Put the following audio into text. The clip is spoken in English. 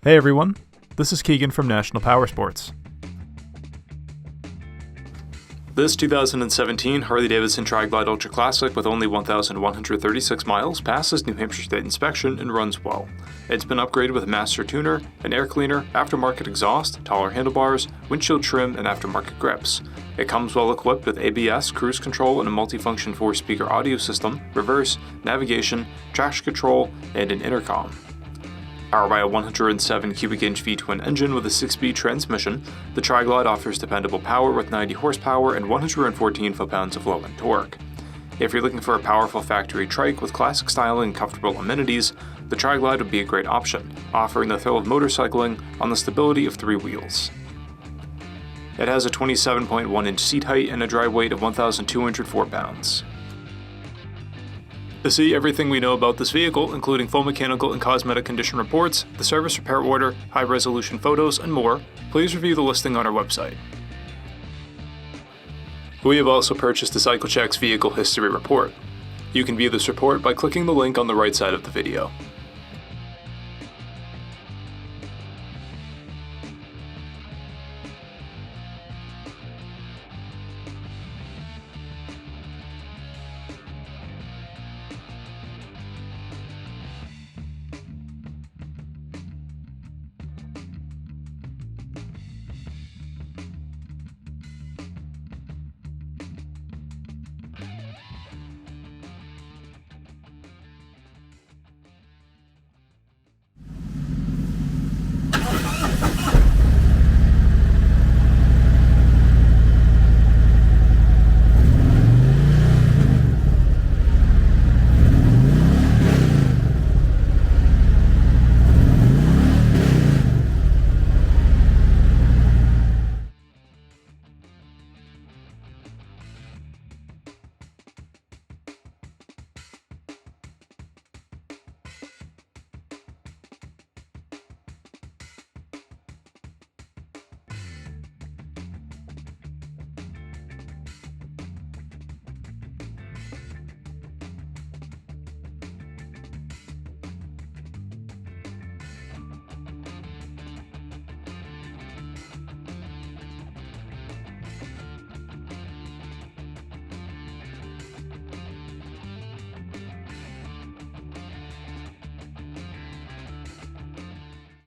Hey everyone, this is Keegan from National Powersports. This 2017 Harley-Davidson TRIGLIDE Ultra Classic with only 1,136 miles passes New Hampshire State inspection and runs well. It's been upgraded with a master tuner, an air cleaner, aftermarket exhaust, taller handlebars, windshield trim, and aftermarket grips. It comes well equipped with ABS, cruise control, and a multifunction 4-speaker audio system, reverse, navigation, traction control, and an intercom. Powered by a 107 cubic inch V-twin engine with a 6-speed transmission, the TRIGLIDE offers dependable power with 90 horsepower and 114 foot-pounds of low-end torque. If you're looking for a powerful factory trike with classic styling and comfortable amenities, the TRIGLIDE would be a great option, offering the thrill of motorcycling on the stability of 3 wheels. It has a 27.1 inch seat height and a dry weight of 1,204 pounds. To see everything we know about this vehicle, including full mechanical and cosmetic condition reports, the service repair order, high-resolution photos, and more, please review the listing on our website. We have also purchased the CycleCheck's Vehicle History Report. You can view this report by clicking the link on the right side of the video.